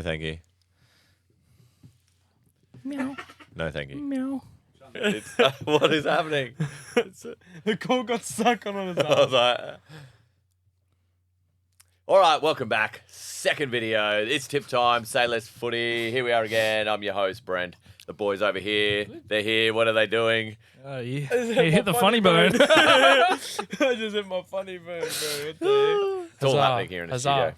thank you. Meow. No, thank you. Meow. What is happening? The call got stuck on his I was arm. like, all right, welcome back. Second video. It's tip time. Say less footy. Here we are again. I'm your host, Brent. The boys over here. They're here. What are they doing? You hit the funny bone. I just hit my funny bone, bro. What the heck? It's all happening here in the studio.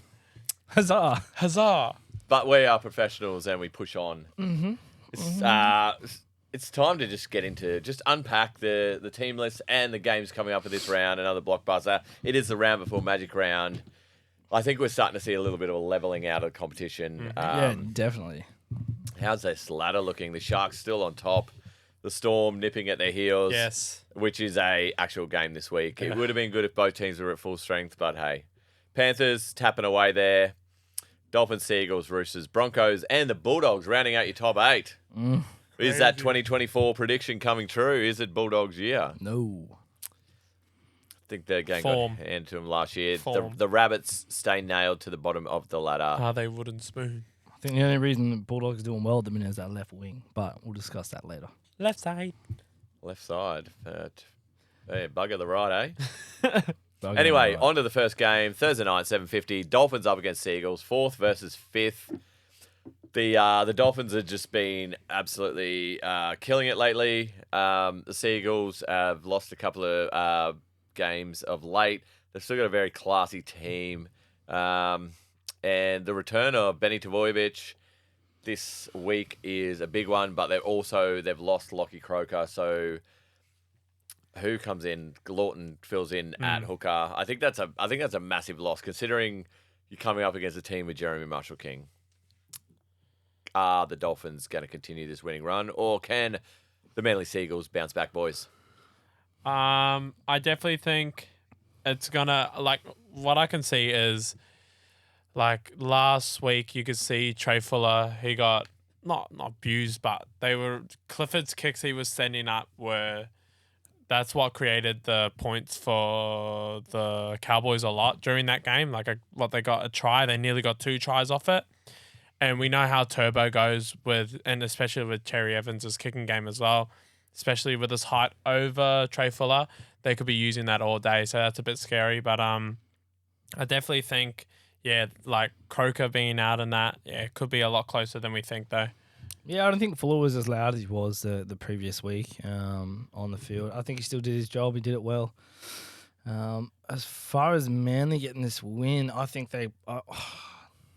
Huzzah. Huzzah. But we are professionals and we push on. Mm-hmm. It's time to just get into, just unpack the team list and the games coming up for this round. Another blockbuster. It is the round before Magic Round. I think we're starting to see a little bit of a leveling out of the competition. Yeah, definitely. How's this ladder looking? The Sharks still on top. The Storm nipping at their heels. Yes. Which is a actual game this week. It would have been good if both teams were at full strength, but hey. Panthers tapping away there. Dolphins, Seagulls, Roosters, Broncos, and the Bulldogs rounding out your top 8. Is that 2024 prediction coming true? Is it Bulldogs' year? No. I think the game Form. got handed to them last year. Form. The Rabbits stay nailed to the bottom of the ladder. Are they wooden spoon? I think the only reason the Bulldogs are doing well at the minute is that left wing, but we'll discuss that later. Left side. Left side. Hey, bugger the right, eh? But Anyway, right. on to the first game. Thursday night, 7:50. Dolphins up against Seagulls. 4th versus 5th. The Dolphins have just been absolutely killing it lately. The Seagulls have lost a couple of games of late. They've still got a very classy team. And the return of Benny Tavojevic this week is a big one, but they've lost Lockie Croker, so who comes in? Lawton fills in at hooker. I think that's a massive loss considering you're coming up against a team with Jeremy Marshall King. Are the Dolphins going to continue this winning run, or can the Manly Seagulls bounce back, boys? I definitely think it's gonna, like, what I can see is, like, last week you could see Trey Fuller, he got not abused, but Clifford's kicks he was sending up that's what created the points for the Cowboys a lot during that game. Like, they got a try, they nearly got 2 tries off it. And we know how Turbo goes and especially with Terry Evans' kicking game as well, especially with his height over Trey Fuller. They could be using that all day, so that's a bit scary. But I definitely think, like Croker being out in that, it could be a lot closer than we think, though. Yeah, I don't think Fuller was as loud as he was the previous week on the field. I think he still did his job. He did it well. As far as Manly getting this win, I think they...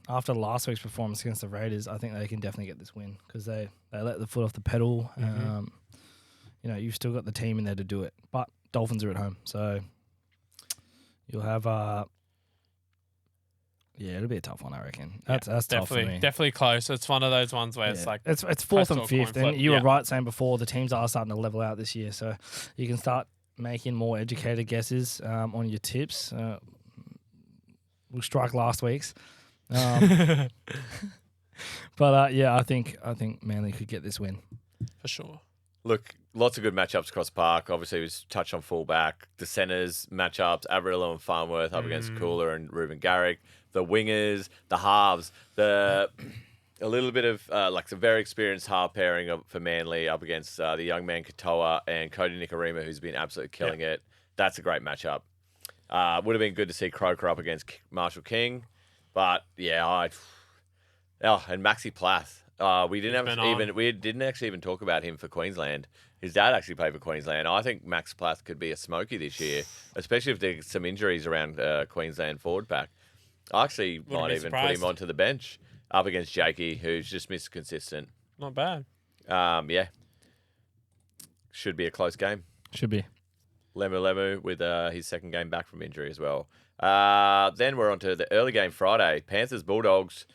after last week's performance against the Raiders, I think they can definitely get this win because they let the foot off the pedal. You've still got the team in there to do it. But Dolphins are at home, so you'll have... it'll be a tough one, I reckon. That's tough for me. Definitely close. It's one of those ones where it's like... It's 4th and 5th, and you were Yeah. right saying before, the teams are starting to level out this year, so you can start making more educated guesses on your tips. We'll strike last week's. But I think Manly could get this win For sure. Look, lots of good matchups across the park. Obviously, we touched on fullback. The centres matchups, Averillo and Farnworth up against Cooler and Ruben Garrick. The wingers, the halves, a little bit of some very experienced half pairing for Manly up against the young man Katoa and Cody Nikorima, who's been absolutely killing it. That's a great matchup. Would have been good to see Croker up against Marshall King. But and Maxi Plath. We didn't actually even talk about him for Queensland. His dad actually played for Queensland. I think Max Plath could be a smoky this year, especially if there's some injuries around Queensland forward pack. I actually might even put him onto the bench up against Jakey, who's just Mr. Consistent. Not bad. Should be a close game. should be. Lemu with his second game back from injury as well. Then we're on to the early game Friday. Panthers, Bulldogs.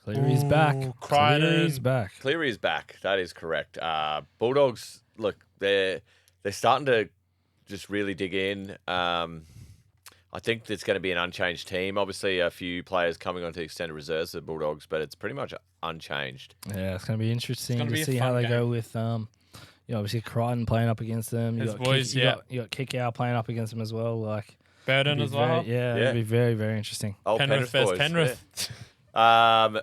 Cleary's back. Cleary's back. Cleary is back. That is correct. Bulldogs, look, they're starting to just really dig in. I think it's going to be an unchanged team. Obviously, a few players coming onto extended reserves of the Bulldogs, but it's pretty much unchanged. Yeah, it's going to be interesting gonna to be a see fun how they game. go with, obviously Crichton playing up against them. His boys, yeah. You got Kickout playing up against them as well. Burden it'd as be well. it'd be very, very interesting. Old Penrith versus boys. Penrith. Yeah.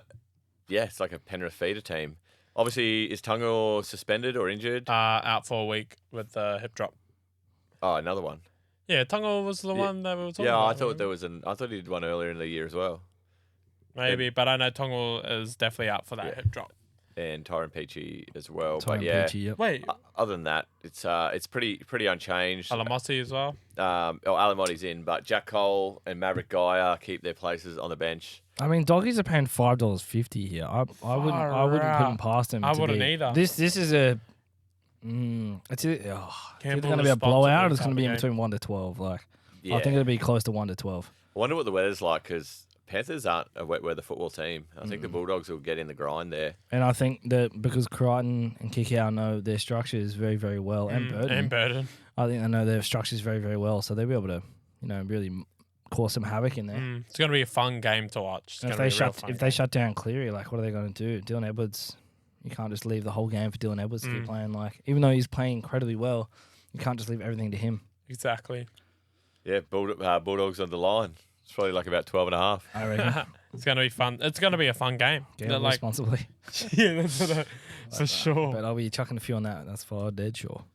it's like a Penrith feeder team. Obviously, is Tungo suspended or injured? Out for a week with the hip drop. Oh, another one. Yeah, Tungo was the one that we were talking about. Yeah, I thought remember? there was I thought he did one earlier in the year as well. Maybe, but I know Tungo is definitely out for that hip drop. And Tyron Peachy as well. Tyron But yeah, Peachy, yep. Wait, other than that, it's pretty unchanged. Alamossi as well. Alamotti's in, but Jack Cole and Maverick Geyer keep their places on the bench. I mean, doggies are paying $5.50 here. I wouldn't put them past them. I wouldn't either. This is a. It's either going to be a responsibly blowout or it's type going to be of in game. between 1 to 12. Like, Yeah. I think it'll be close to 1 to 12. I wonder what the weather's like because Panthers aren't a wet weather football team. I think the Bulldogs will get in the grind there. And I think that because Crichton and Kikau know their structures very, very well, and Burton, I think they know their structures very, very well, so they'll be able to, really cause some havoc in there. It's going to be a fun game to watch. And if they shut down Cleary, like, what are they going to do? Dylan Edwards, you can't just leave the whole game for Dylan Edwards to keep playing. Like, even though he's playing incredibly well, you can't just leave everything to him. Exactly. Yeah, Bulldogs on the line. It's probably like about 12.5. I reckon. It's going to be fun. It's going to be a fun game. Gamble responsibly. Yeah, that's what for sure. But I'll be chucking a few on that. That's for dead sure.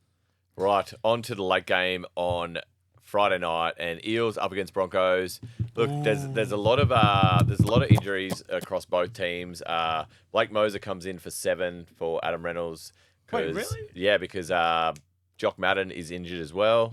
Right, on to the late game on Friday night, and Eels up against Broncos. Look, there's a lot of injuries across both teams. Blake Moser comes in for 7 for Adam Reynolds. Wait, really? Yeah, because Jock Madden is injured as well.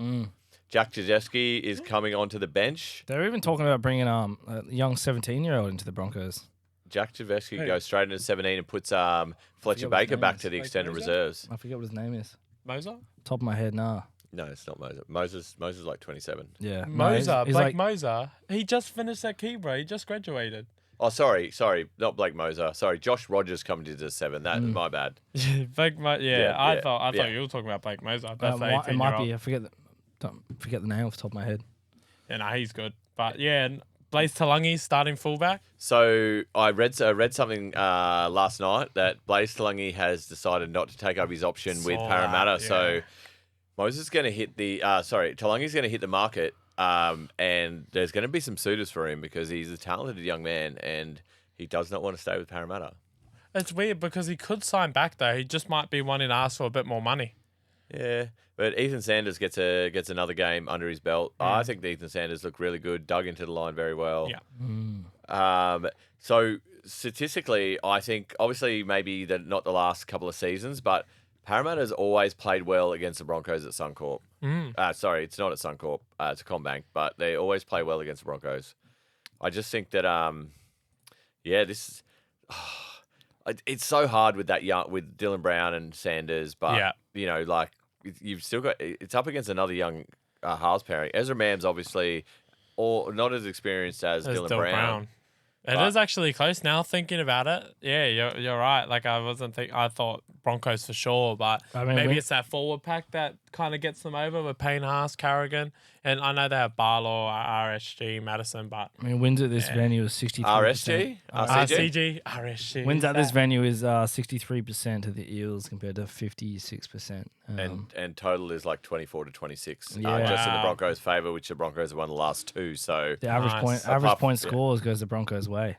Jack Jajewski is coming onto the bench. They're even talking about bringing a young 17-year-old into the Broncos. Jack Jajewski goes straight into 17 and puts Fletcher what his Baker name back is. to the Like extended Moser? reserves. I forget what his name is. Moser? Top of my head, nah. No, it's not Moser. Moser's like 27. Yeah. No, Moser. he's Blake like, Moser. He just finished at Keebra. He just graduated. Oh, sorry, not Blake Moser. Sorry, Josh Rogers coming into the 7. That my bad. Blake Yeah, I yeah, thought yeah. you were talking about Blake Moser. That's the 18-year-old. it might be. Don't forget the name off the top of my head. Yeah, no, he's good. But yeah, Blaze Talangi starting fullback. So I read something last night that Blaze Talangi has decided not to take up his option with Saw Parramatta. that, yeah. So Moses is going to hit Talangi's going to hit the market, and there's going to be some suitors for him because he's a talented young man and he does not want to stay with Parramatta. It's weird because he could sign back though. He just might be wanting to ask for a bit more money. Yeah, but Ethan Sanders gets another game under his belt. I think Ethan Sanders looked really good, dug into the line very well. Yeah. So statistically, I think obviously maybe not the last couple of seasons, but Parramatta's always played well against the Broncos at Suncorp. Sorry, it's not at Suncorp. It's a Combank, but they always play well against the Broncos. I just think that this it's so hard with with Dylan Brown and Sanders, but you've still got it's up against another young halves pairing. Ezra Mann's obviously not as experienced as Dylan Brown. It is actually close now. Thinking about it, yeah, you're right. Like I thought Broncos for sure, but I mean, maybe it's that forward pack that kind of gets them over with Payne Haas, Carrigan, and I know they have Barlow, RSG, Madison, but I mean, wins at this venue is 63%. RSG? RCG, RSG. Wins at this venue is 63% of the Eels compared to 56%. And total is like 24 to 26, Yeah. just in the Wow. Broncos' favour, which the Broncos have won the last 2. So the average Nice. point scores goes the Broncos' way.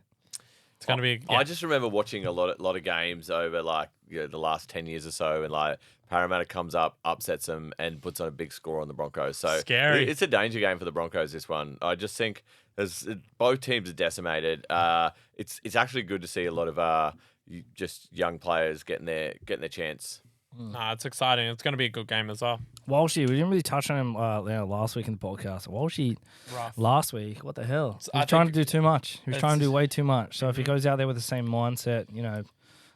It's gonna be. I just remember watching a lot of games over the last 10 years or so, and Parramatta comes up, upsets them, and puts on a big score on the Broncos. So Scary. It's a danger game for the Broncos. This one, I just think both teams are decimated. It's actually good to see a lot of just young players getting their chance. Nah, it's exciting. It's gonna be a good game as well. Walshy, we didn't really touch on him last week in the podcast. Walshy, Rough. last week, what the hell? He I was trying to think do too much. He was trying to it's- do way too much. So if he goes out there with the same mindset,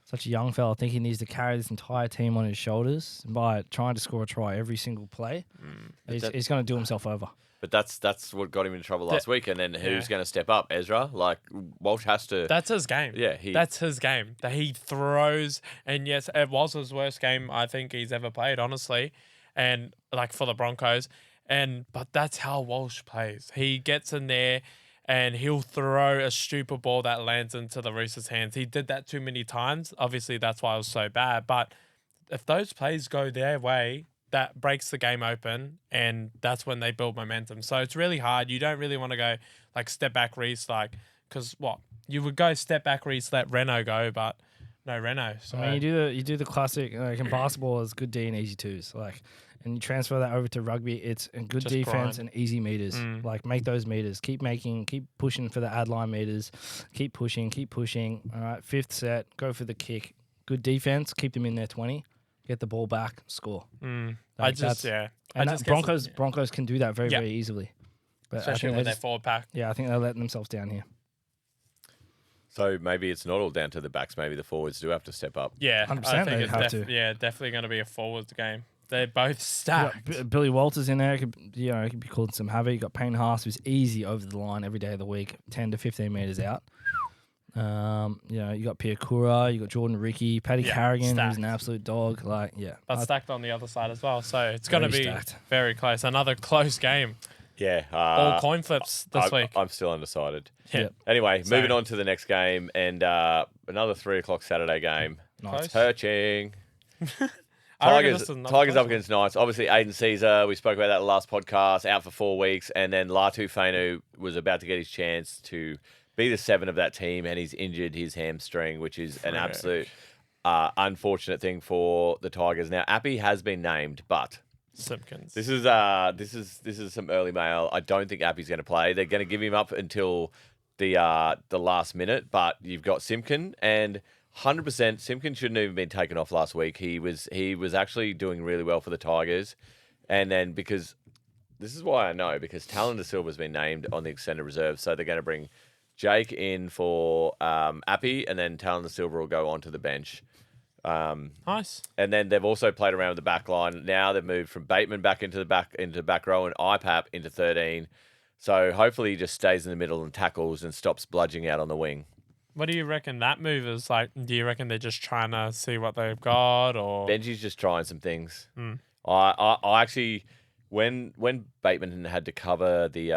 such a young fella, I think he needs to carry this entire team on his shoulders by trying to score a try every single play. He's going to do himself over. But that's what got him into trouble last week. And then who's Yeah. going to step up? Ezra? Walsh has to. That's his game. Yeah, that's his game. That he throws, and yes, it was his worst game I think he's ever played, honestly, and for the Broncos. But that's how Walsh plays. He gets in there, and he'll throw a stupid ball that lands into the Roosters' hands. He did that too many times. Obviously, that's why it was so bad. But if those plays go their way, that breaks the game open, and that's when they build momentum. So it's really hard. You don't really want to go step back, Reese, because you would go step back where you let Reno go, but no Reno. So I mean, you do the classic. In basketball, is good D and easy twos. And you transfer that over to rugby. It's a good Just defense grind. and easy meters. Make those meters. Keep pushing for the ad line meters. Keep pushing. All right, fifth set, go for the kick. Good defense. Keep them in their 20. Get the ball back. Score. And Broncos can do that very very easily. But especially with their forward pack. Yeah, I think they're letting themselves down here. So maybe it's not all down to the backs. Maybe the forwards do have to step up. Yeah, 100% I think they'd it's have to. definitely going to be a forwards game. They're both stacked. Billy Walters in there. Could be causing some havoc. You got Payne Haas, who's easy over the line every day of the week, 10 to 15 meters out. You got Pierre Kura, you got Jordan Ricky, Paddy Carrigan, who's an absolute dog. But stacked on the other side as well. So it's going to be stacked. very close. Another close game. Yeah. All coin flips this week. I'm still undecided. Yeah. Anyway, moving on to the next game and another 3:00 Saturday game. Nice. Perching. I reckon Tigers this is another Tigers close up against Knights. Obviously, Aiden Caesar, we spoke about that last podcast, out for 4 weeks. And then Latu Fainu was about to get his chance to be the 7 of that team, and he's injured his hamstring, which is an absolute unfortunate thing for the Tigers. Now, Appy has been named, but Simpkins. this is some early mail. I don't think Appy's going to play. They're going to give him up until the last minute, but you've got Simpkin and 100% Simpkin shouldn't have even been taken off last week. He was actually doing really well for the Tigers. And then because this is why I know, because Talon De Silva's been named on the extended reserve, so they're going to bring Jake in for Appy, and then Talon De Silva will go onto the bench. Nice. And then they've also played around with the back line. Now they've moved from Bateman back into the back row and IPAP into 13. So hopefully he just stays in the middle and tackles and stops bludging out on the wing. What do you reckon that move is like? Do you reckon they're just trying to see what they've got, or Benji's just trying some things. I actually, when Bateman had to cover the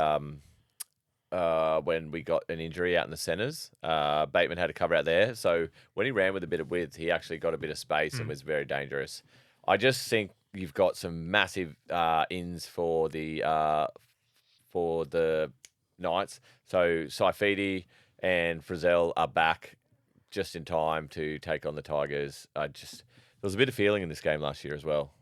when we got an injury out in the centres, Bateman had to cover out there. So when he ran with a bit of width, he actually got a bit of space and was very dangerous. I just think you've got some massive ins for the Knights. So Saifidi and Frizzell are back just in time to take on the Tigers. There was a bit of feeling in this game last year as well.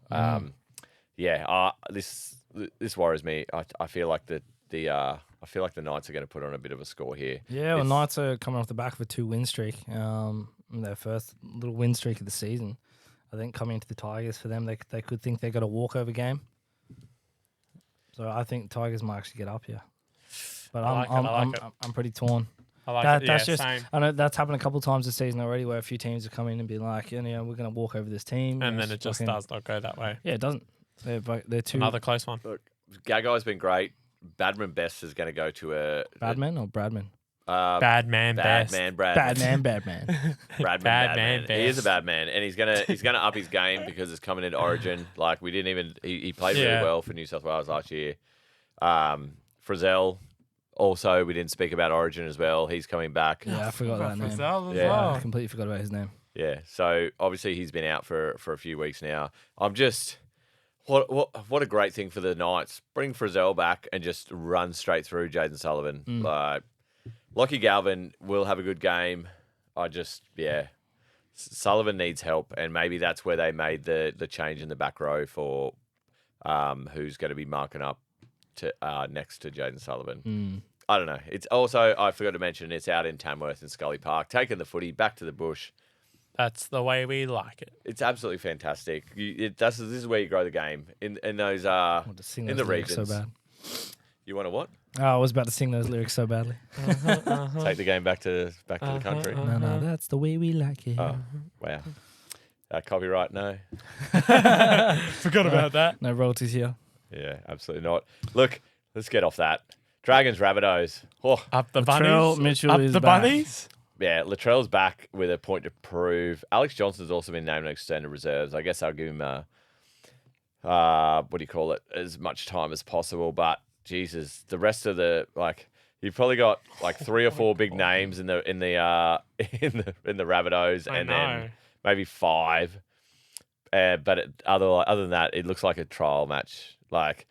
This worries me. I feel like the Knights are going to put on a bit of a score here. Yeah, well, Knights are coming off the back of a 2-win streak. Their first little win streak of the season. I think coming into the Tigers for them, they could think they got a walkover game. So I think Tigers might actually get up here. But I'm pretty torn. I like it. That's just Same. I know that's happened a couple of times this season already, where a few teams have come in and been like, we're going to walk over this team, And then it just does not go that way. Yeah, it doesn't. They're too Another close one. Look, Gagai's been great. Badman Best is going to go to Badman or Bradman. Bad man, best. Badman. Badman. Bradman, Bad man, He is a bad man, and he's gonna up his game because it's coming into Origin. Like we didn't even he played really well for New South Wales last year. Frizzell, also we didn't speak about Origin as well. He's coming back. Yeah, I forgot that name. I completely forgot about his name. Yeah, so obviously he's been out for a few weeks now. I'm just what a great thing for the Knights. Bring Frizzell back and just run straight through Jaden Sullivan. Like Lockie Galvin will have a good game. Sullivan needs help, and maybe that's where they made the change in the back row for who's going to be marking up to next to Jaden Sullivan. I don't know. It's also, I forgot to mention, it's out in Tamworth and Scully Park, taking the footy back to the bush. That's the way we like it. It's absolutely fantastic. This is where you grow the game in those in the regions. So bad. You want to what? Oh, I was about to sing those lyrics so badly. Take the game back to the country. No, that's the way we like it. Oh, wow. Copyright, no. Forgot about that. No royalties here. Yeah, absolutely not. Look, let's get off that. Dragons, Rabbitohs. Oh, Up the Latrell bunnies. Mitchell Up is the back. bunnies. yeah, Latrell's back with a point to prove. Alex Johnson's also been named extended reserves. I guess I'll give him as much time as possible. But Jesus, the rest of you've probably got like 3 or 4 big names in the Rabbitohs, and then maybe 5. But other than that, it looks like a trial match. Like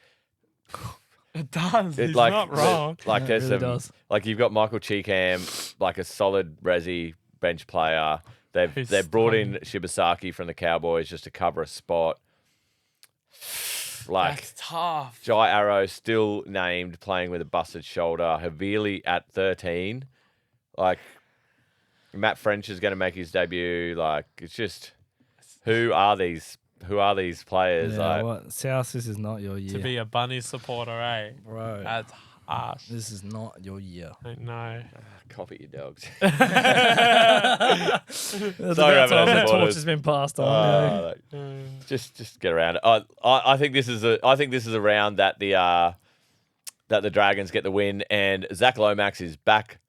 It does. It, He's like, not wrong. Like Yeah, it there's really some, does. like you've got Michael Cheekham, like a solid resi bench player. Who's They've brought in starting. Shibasaki from the Cowboys just to cover a spot. Like That's tough. Jai Arrow still named, playing with a busted shoulder. Havili at 13. Like Matt French is going to make his debut. Like it's just who are these players? Yeah, Like what? South, this is not your year. To be a Bunny supporter, eh? Bro, That's harsh. this is not your year. I know. copy your dogs. That's Sorry, about time Rabbitohs the torch supporters. has been passed on. Like, just get around it. I think this is a round that the Dragons get the win, and Zach Lomax is back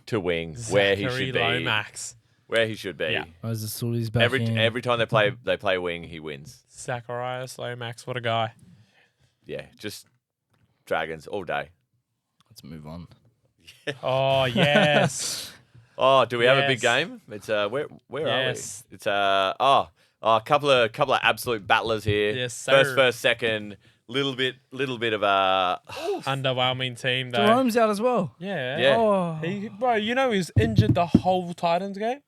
to wing where he Zachary should be, Lomax. where he should be. Yeah. Moses Sully's back in. Every time they play wing, he wins. Zacharias Lomax, what a guy. Yeah, just Dragons all day. Let's move on. Oh, yes. Oh, do we have a big Yes. game? It's where Yes. are we? It's a couple of absolute battlers here. Yes, sir. First, second, little bit of a Underwhelming team, though. Jerome's out as well. Yeah. Yeah. Oh, Bro, you know he's injured the whole Titans game?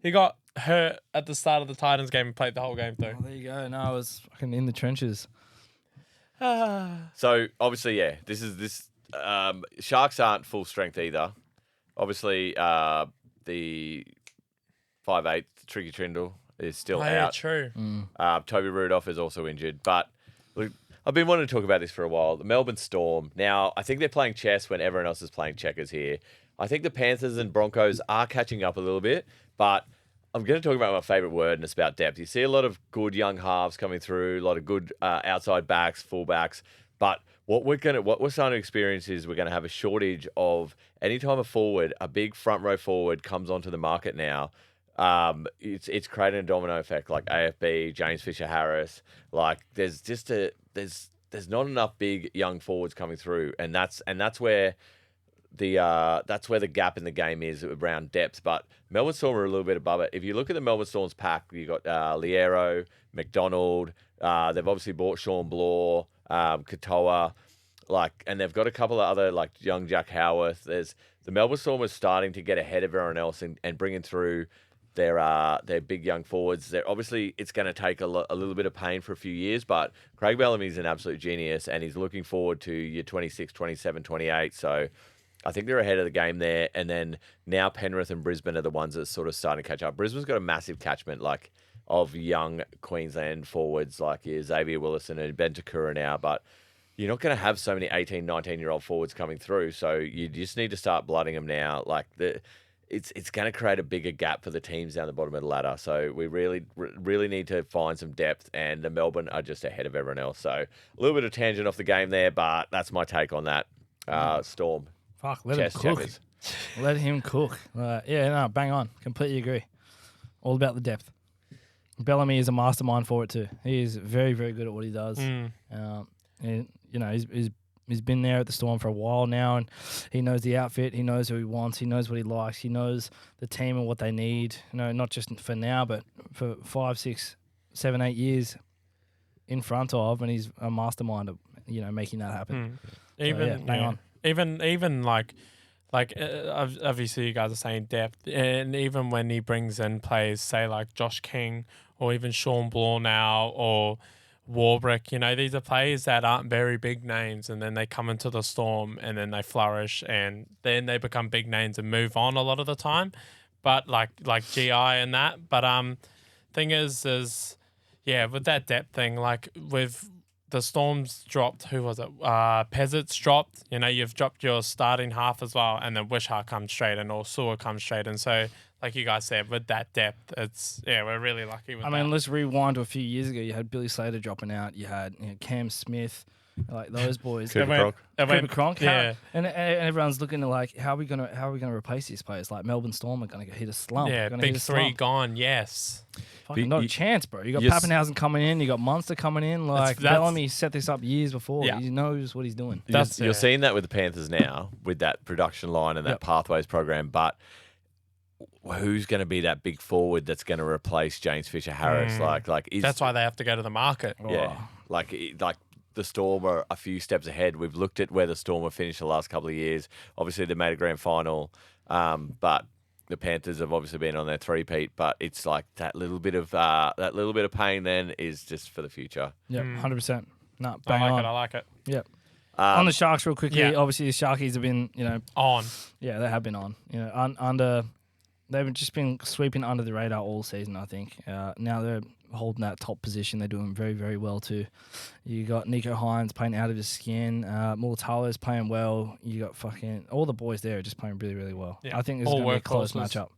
He got hurt at the start of the Titans game and played the whole game through. Oh, there you go. No, I was fucking in the trenches. So obviously, yeah, this Sharks aren't full strength either. Obviously, the 5'8" Tricky Trindle is still Oh, yeah, out. true. Toby Rudolph is also injured. But look, I've been wanting to talk about this for a while. The Melbourne Storm. Now, I think they're playing chess when everyone else is playing checkers here. I think the Panthers and Broncos are catching up a little bit, but I'm going to talk about my favourite word, and it's about depth. You see a lot of good young halves coming through, a lot of good outside backs, fullbacks, but what we're starting to experience is we're going to have a shortage of any time a big front row forward comes onto the market now. It's creating a domino effect, like AFB, James Fisher-Harris. Like there's not enough big young forwards coming through, and that's where the gap in the game is around depth. But Melbourne Storm are a little bit above it. If you look at the Melbourne Storm's pack, you got Liero, McDonald. They've obviously bought Sean Blore, Katoa, and they've got a couple of other like young Jack Howarth. The Melbourne Storm is starting to get ahead of everyone else and bringing through their big young forwards. Obviously, it's going to take a little bit of pain for a few years, but Craig Bellamy's an absolute genius, and he's looking forward to year 26, 27, 28. So I think they're ahead of the game there. And then now Penrith and Brisbane are the ones that are sort of starting to catch up. Brisbane's got a massive catchment of young Queensland forwards like Xavier Willison and Ben Takura now, but you're not going to have so many 18, 19-year-old forwards coming through. So you just need to start blooding them now. It's going to create a bigger gap for the teams down the bottom of the ladder. So we really need to find some depth, and the Melbourne are just ahead of everyone else. So a little bit of tangent off the game there, but that's my take on that. Storm. Fuck, let him cook. Checkers. Let him cook. Yeah, no, bang on. Completely agree. All about the depth. Bellamy is a mastermind for it too. He is very, very good at what he does. And you know, he's been there at the Storm for a while now, and he knows the outfit. He knows who he wants. He knows what he likes. He knows the team and what they need. You know, not just for now, but for 5, 6, 7, 8 years in front of. And he's a mastermind of making that happen. Bang on. Even like obviously you guys are saying depth, and even when he brings in players, say like Josh King or even Sean Blore now or Warbrick, these are players that aren't very big names, and then they come into the Storm and then they flourish, and then they become big names and move on a lot of the time. But like GI and that. But thing is with that depth thing, like with the Storms dropped, who was it? Pezzets dropped. You've dropped your starting half as well, and then Wishart comes straight in, or Sewer comes straight in. So, like you guys said, with that depth, we're really lucky with that. I mean, let's rewind to a few years ago. You had Billy Slater dropping out. You had Cam Smith, like those boys. Cooper Cronk. Yeah. And everyone's looking to like, how are we gonna replace these players? Like Melbourne Storm are gonna hit a slump. Yeah, Gonna big hit a three slump. gone. Yes. Fucking not a chance, bro. You got Yes. Pappenhausen coming in. You got Munster coming in. Like That's- Bellamy set this up years before. Yeah. He knows what he's doing. You're seeing that with the Panthers now, with that production line and that Pathways program. But who's going to be that big forward that's going to replace James Fisher-Harris? Like That's why they have to go to the market. Yeah, like the Storm are a few steps ahead. We've looked at where the Storm have finished the last couple of years. Obviously, they made a grand final, but the Panthers have obviously been on their three-peat. But it's like that little bit of pain then is just for the future. Yeah, 100%. No, I bang like on. it. I like it. Yeah. On the Sharks, real quickly. Yeah. Obviously, the Sharkies have been, On. yeah, they have been on. Under. They've just been sweeping under the radar all season, I think. Now they're holding that top position. They're doing very, very well too. You got Nico Hines playing out of his skin. Mulatalo's playing well. You got fucking all the boys there are just playing really, really well. Yeah. I think this is All going to be a close workhorses. matchup.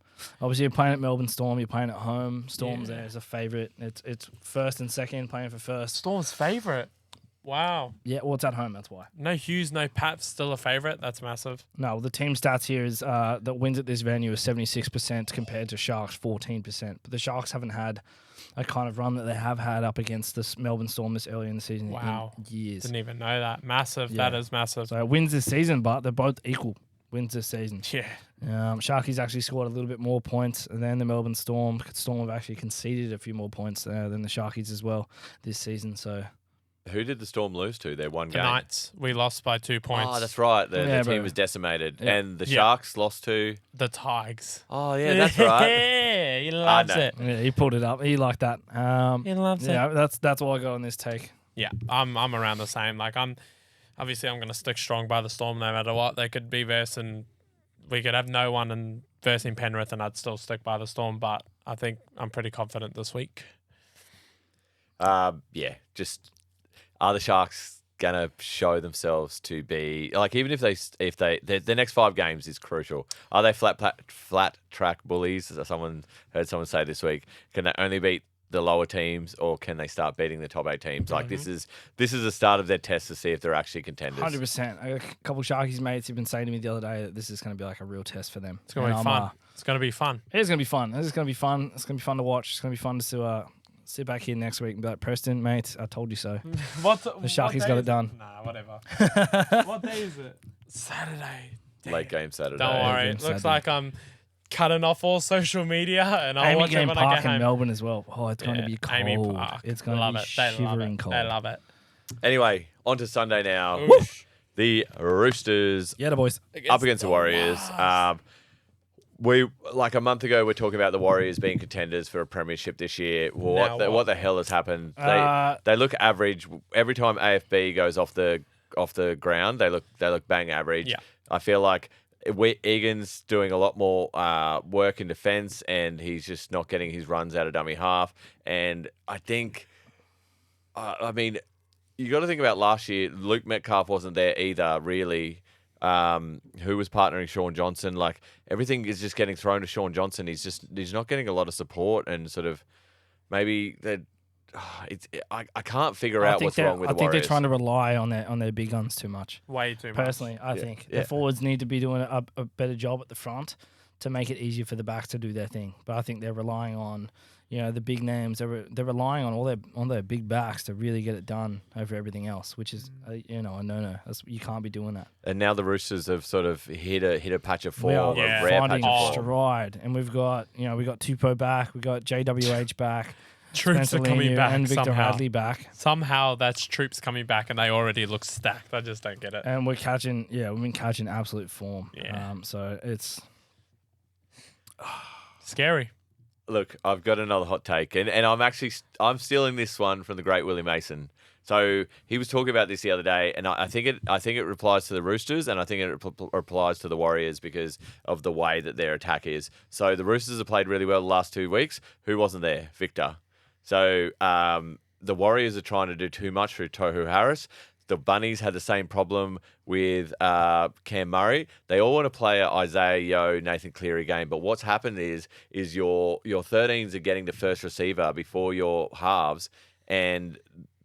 Obviously, you're playing at Melbourne Storm. You're playing at home. Storm's there as a favourite. It's first and second, playing for first. Storm's favourite. Wow. Yeah, well, it's at home. That's why. No Hughes, no Pats, still a favourite. That's massive. No, the team stats here is that wins at this venue is 76% compared to Sharks 14%. But the Sharks haven't had a kind of run that they have had up against this Melbourne Storm this early in the season Wow. in years. Didn't even know that. Massive. Yeah. That is massive. So wins this season, but they're both equal wins this season. Yeah. Sharkies actually scored a little bit more points than the Melbourne Storm. Storm have actually conceded a few more points than the Sharkies as well this season. So Who did the Storm lose to? Their one The game. Knights, we lost by 2 points. Oh, that's right. The Yeah, team bro. was decimated, Yeah. and the Yeah. Sharks lost to. The Tigers. Oh yeah, that's right. Yeah, he loves no. it. yeah, he pulled it up. He liked that. He loves it. Yeah, that's all I got on this take. Yeah, I'm around the same. Like I'm gonna stick strong by the Storm no matter what. They could be versing, we could have no one and versing Penrith, and I'd still stick by the Storm. But I think I'm pretty confident this week. Yeah, just are the Sharks gonna show themselves to be like, even if their next 5 games is crucial. Are they flat track bullies? As someone heard someone say this week, can they only beat the lower teams, or can they start beating the top 8 teams? Like this is the start of their test to see if they're actually contenders. 100%. A couple of Sharkies mates have been saying to me the other day that this is going to be like a real test for them. It's gonna be fun. It's gonna be fun. It is going to be fun. It's going to be fun. It's going to be fun to watch. It's going to be fun to sit back here next week and be like, Preston, mate, I told you so. The Sharkies got it done. Nah, whatever. What day is it? Saturday. Damn. Late game Saturday. Don't worry. game It looks Saturday. like I'm cutting off all social media, and I'll Amy watch it Game when I Park get in home. Melbourne as well. Oh, it's going to be cold. Amy Park. It's going to Love be it. They love shivering it. cold. They love it. Anyway, on to Sunday now. Oosh. The Roosters Yeah, the boys. up against the Warriors. We like a month ago, we're talking about the Warriors being contenders for a premiership this year. Now What the hell has happened? Uh, They look average every time AFB goes off the ground. They look bang average. Yeah. I feel like Egan's doing a lot more work in defence, and he's just not getting his runs out of dummy half. And I think, I mean, you got to think about last year. Luke Metcalf wasn't there either, really. Who was partnering Sean Johnson? Like everything is just getting thrown to Sean Johnson. He's not getting a lot of support, and sort of maybe that. I can't figure out what's wrong with the I think Warriors. they're trying to rely on their big guns too much. Way too much. Personally, I think yeah. the forwards need to be doing a better job at the front to make it easier for the backs to do their thing. But I think they're relying on, the big names. They're relying on their big backs to really get it done over everything else, which is a no. You can't be doing that. And now the Roosters have sort of hit a patch of We form, are a rare patch finding of form. stride, and we've got Tupou back, we've got JWH back, Troops Spencer are coming Leniu back and Victor somehow. Hadley back. Somehow that's troops coming back, and they already look stacked. I just don't get it. And we've been catching absolute form. Yeah. So it's Scary. Look, I've got another hot take, and I'm stealing this one from the great Willie Mason. So he was talking about this the other day, and I think it replies to the Roosters, and I think it applies to the Warriors because of the way that their attack is. So the Roosters have played really well the last 2 weeks. Who wasn't there? Victor. So the Warriors are trying to do too much through Tohu Harris. The Bunnies had the same problem with Cam Murray. They all want to play a Isaiah Yeo, Nathan Cleary game, but what's happened is your 13s are getting the first receiver before your halves, and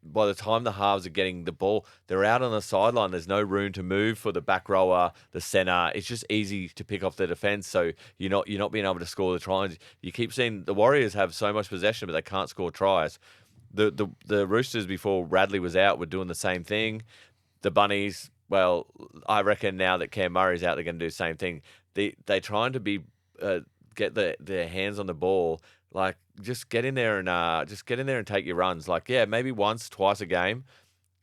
by the time the halves are getting the ball, they're out on the sideline. There's no room to move for the back rower, the centre. It's just easy to pick off the defence, so you're not being able to score the tries. You keep seeing the Warriors have so much possession, but they can't score tries. The Roosters, before Radley was out, were doing the same thing. The Bunnies, well, I reckon now that Cam Murray's out, they're going to do the same thing. They're trying to get their hands on the ball. Like, just get in there and take your runs. Like, yeah, maybe once, twice a game,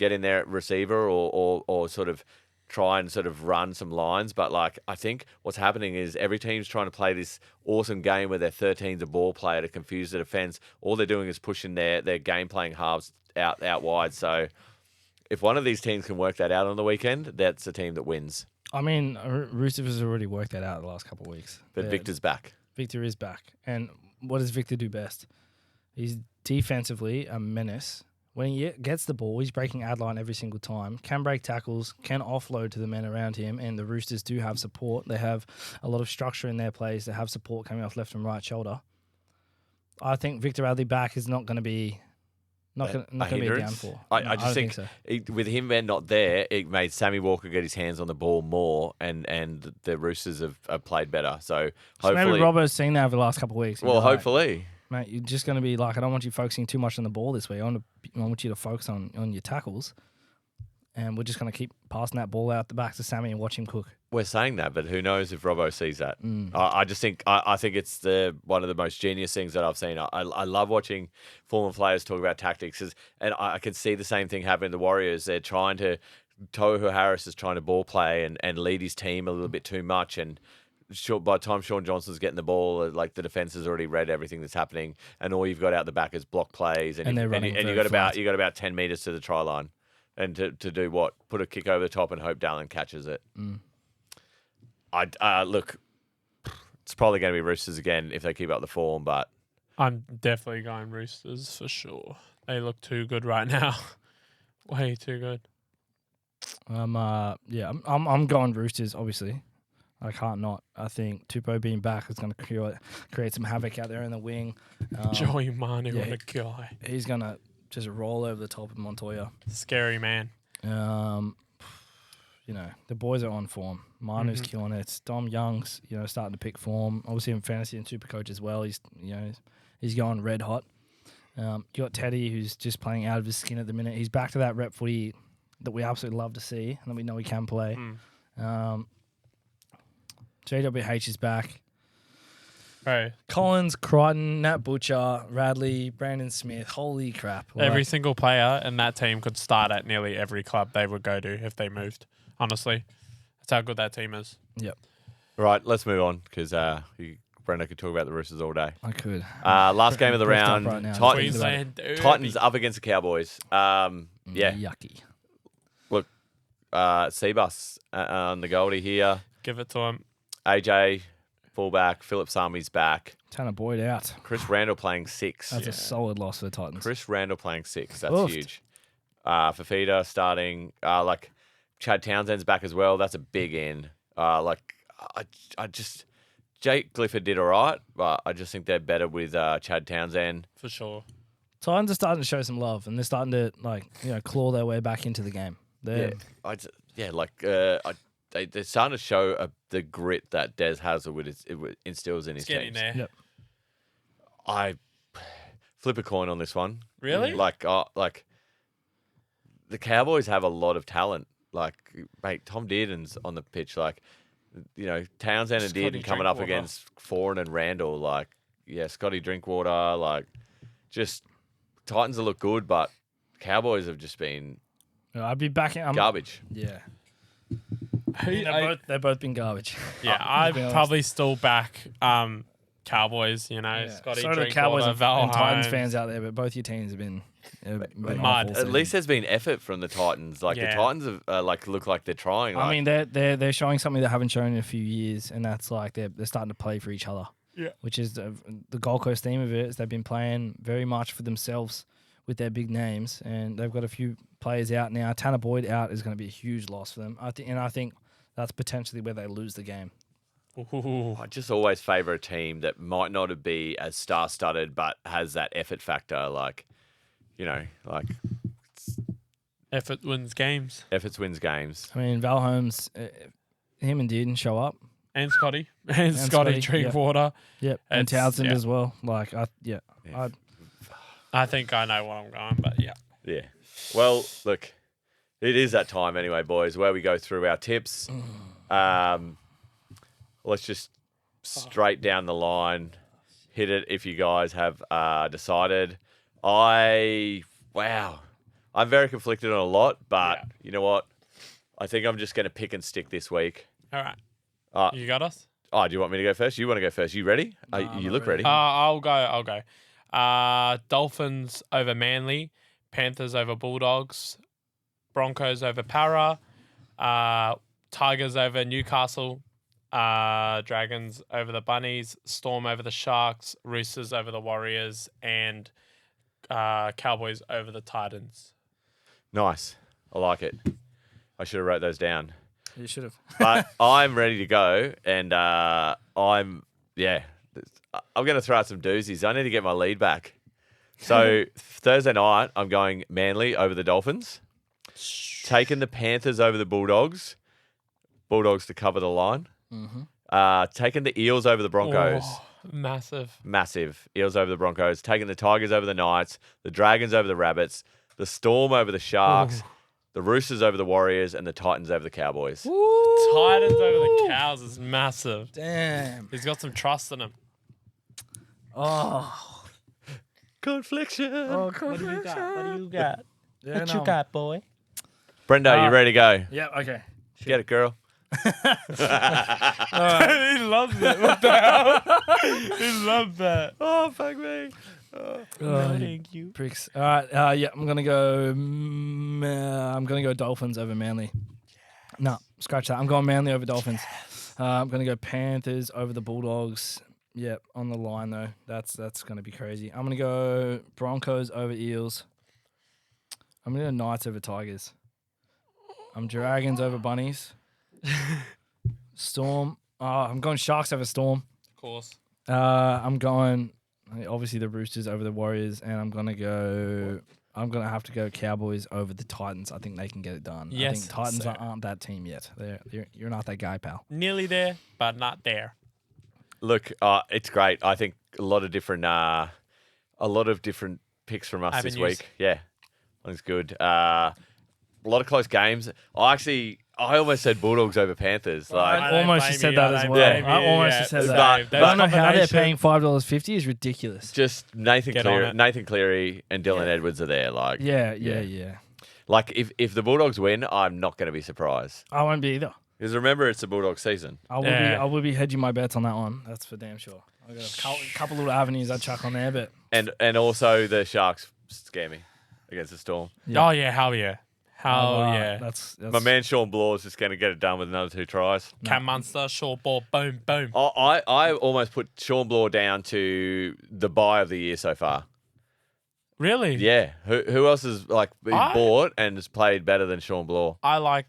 get in there at receiver or sort of try and sort of run some lines. But like I think what's happening is every team's trying to play this awesome game where their 13's a ball player to confuse the defense. All they're doing is pushing their game playing halves out wide. So if one of these teams can work that out on the weekend, that's a team that wins. I mean, Roosters has already worked that out the last couple of weeks. But Victor's back. Victor is back. And what does Victor do best? He's defensively a menace. When he gets the ball, he's breaking ad line every single time, can break tackles, can offload to the men around him, and the Roosters do have support. They have a lot of structure in their plays. They have support coming off left and right shoulder. I think Victor Radley back is not going to be going to be a downfall. I just think think so. With him not there, it made Sammy Walker get his hands on the ball more, and the Roosters have played better. So hopefully, maybe Robbo's seen that over the last couple of weeks. Well, hopefully. Mate, you're just going to be like, I don't want you focusing too much on the ball this week. I want you to focus on your tackles. And we're just going to keep passing that ball out the back to Sammy and watch him cook. We're saying that, but who knows if Robbo sees that? I just think I think it's one of the most genius things that I've seen. I love watching former players talk about tactics, and I can see the same thing happening to the Warriors. They're trying to Tohu Harris is trying to ball play and lead his team a little bit too much, and by the time Sean Johnson's getting the ball, like the defense has already read everything that's happening, and all you've got out the back is block plays, and you got about 10 meters to the try line. And to do what? Put a kick over the top and hope Dallin catches it. Look, it's probably going to be Roosters again if they keep up the form, but I'm definitely going Roosters for sure. They look too good right now. Way too good. I'm going Roosters, obviously. I can't not. I think Tupou being back is going to create some havoc out there in the wing. Joey Manu, what a guy. He's going to just roll over the top of Montoya. Scary man. The boys are on form. Manu's killing it. Dom Young's, starting to pick form. Obviously in fantasy and Supercoach as well. He's going red hot. You got Teddy, who's just playing out of his skin at the minute. He's back to that rep footy that we absolutely love to see and that we know he can play. JWH is back. Right. Collins, Crichton, Nat Butcher, Radley, Brandon Smith. Holy crap. Every single player in that team could start at nearly every club they would go to if they moved. Honestly. That's how good that team is. Yep. Right, let's move on because Brenda could talk about the Roosters all day. I could. Last game of the round. Right now. Titans up against the Cowboys. Yucky. Look, Seabus on the Goldie here. Give it to him. AJ, fullback. Philip Sami's back. Tanner Boyd out. Chris Randall playing 6. That's a solid loss for the Titans. Chris Randall playing 6. That's huge. Fafita starting. Chad Townsend's back as well. That's a big end. Jake Clifford did all right, but I just think they're better with Chad Townsend. For sure. Titans are starting to show some love, and they're starting to claw their way back into the game. They're starting to show the grit that Des Hazlewood instills in his teams. There. Yep. I flip a coin on this one. Really? The Cowboys have a lot of talent. Mate, Tom Dearden's on the pitch. Townsend and Dearden coming up against Foran and Randall. Scotty Drinkwater. Just Titans will look good, but Cowboys have just been I'd be backing garbage. Yeah. They've both been garbage. Yeah, I'd probably still back Cowboys, Scotty so do Drinkwater, Cowboys and Val Titans Holmes. fans out there, but both your teams have been mud. At least there's been effort from the Titans. The Titans have look like they're trying. I mean, they're showing something they haven't shown in a few years, and that's they're starting to play for each other. Yeah, which is the Gold Coast theme of it. Is they've been playing very much for themselves with their big names, and they've got a few players out now. Tanner Boyd out is going to be a huge loss for them. I think that's potentially where they lose the game. Ooh. I just always favour a team that might not be as star-studded, but has that effort factor. Effort wins games. Effort wins games. I mean, Val Holmes, him and Dearden show up. And Scotty. And Scotty Drinkwater. Yep. And Townsend as well. I think I know what I'm going, but yeah. Yeah. Well, look, it is that time anyway, boys, where we go through our tips. Let's just straight down the line, hit it if you guys have decided. Wow. I'm very conflicted on a lot, but Yeah. you know what? I think I'm just going to pick and stick this week. All right. You got us? Oh, do you want me to go first? You want to go first? You ready? Nah, You I'm look not ready. ready. I'll go. Dolphins over Manly, Panthers over Bulldogs, Broncos over Para, Tigers over Newcastle, Dragons over the Bunnies, Storm over the Sharks, Roosters over the Warriors, and Cowboys over the Titans. Nice. I like it. I should have wrote those down. You should have. But I'm ready to go, and I'm going to throw out some doozies. I need to get my lead back. So Thursday night, I'm going Manly over the Dolphins, taking the Panthers over the Bulldogs, Bulldogs to cover the line, taking the Eels over the Broncos. Oh, massive. Eels over the Broncos, taking the Tigers over the Knights, the Dragons over the Rabbits, the Storm over the Sharks, the Roosters over the Warriors, and the Titans over the Cowboys. Titans over the Cows is massive. Damn. He's got some trust in him. Oh. Confliction. Oh, What do you got? Yeah, What no. you got, boy? Brendo, you ready to go? Yeah, okay. Get it, girl. He loves it. What the hell? He loves that. Oh, fuck me. Thank you. Pricks. All right. Yeah, I'm gonna go. I'm gonna go Dolphins over Manly. No, scratch that. I'm going Manly over Dolphins. I'm gonna go Panthers over the Bulldogs. Yep, on the line though. That's gonna be crazy. I'm gonna go Broncos over Eels. I'm gonna go Knights over Tigers. I'm Dragons over Bunnies. Storm. I'm going Sharks over Storm. Of course. I'm going obviously the Roosters over the Warriors, and I'm gonna have to go Cowboys over the Titans. I think they can get it done. Yes, I think Titans sir. aren't that team yet. You're not that guy, pal. Nearly there, but not there. Look, it's great. I think a lot of different picks from us this Avenues. week. Yeah, I think it's good. A lot of close games. I almost said Bulldogs over Panthers. Like, I I don't almost blame just said you, that I as don't well. blame I you, almost yeah. just said But that. that I don't know how they're combination- paying $5.50 is ridiculous. just Nathan Get on Cleary and Dylan Edwards are there. Like, Yeah. Like if the Bulldogs win, I'm not going to be surprised. I won't be either. Because remember, it's the Bulldogs season. I will be hedging my bets on that one. That's for damn sure. I got a couple little avenues I chuck on there, but And also the Sharks scare me against the Storm. Yeah. Oh yeah, hell yeah. Yeah. That's My man Sean Bloor is just going to get it done with another 2 tries. Cam Munster, short ball, boom. I almost put Sean Bloor down to the buy of the year so far. Really? Yeah. Who else has been bought and has played better than Sean Bloor? I like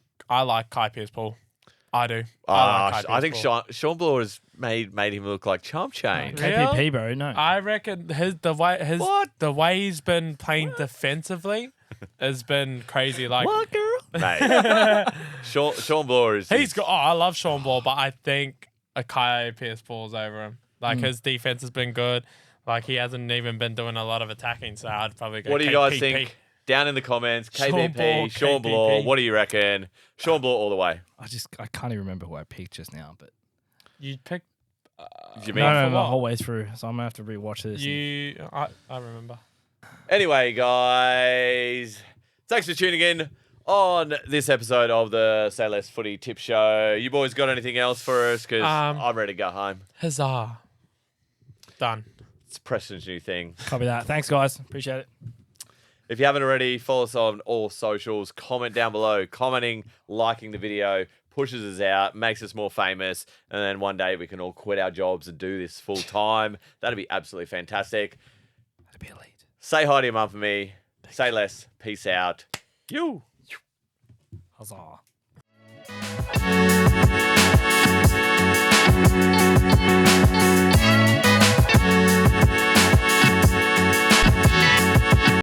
Kai Pierce-Paul. I do. I like Kai I think Pierce-Paul. Sean Bloor has made him look like chump change. Okay. KPP, bro. No. I reckon the way he's been playing defensively has been crazy. Like What, girl? Mate. Sean Bloor is. I love Sean Ball, but I think Kai Pierce-Paul's over him. Like his defense has been good. Like he hasn't even been doing a lot of attacking, so I'd probably go. What do you guys KPP. think? Down in the comments, Sean KBP, Bloor, Sean KPP. Bloor. What do you reckon? Sean Bloor all the way. I can't even remember who I picked just now, but You picked You mean? no, for the what? whole way through. So I'm gonna have to rewatch this. I remember. Anyway, guys, thanks for tuning in on this episode of the Say Less Footy Tip Show. You boys got anything else for us? Because I'm ready to go home. Huzzah! Done. It's Preston's new thing. Copy that. Thanks, guys. Appreciate it. If you haven't already, follow us on all socials. Comment down below. Commenting, liking the video pushes us out, makes us more famous, and then one day we can all quit our jobs and do this full time. That'd be absolutely fantastic. That'd be elite. Say hi to your mum for me. Say less. Peace out. You. Huzzah.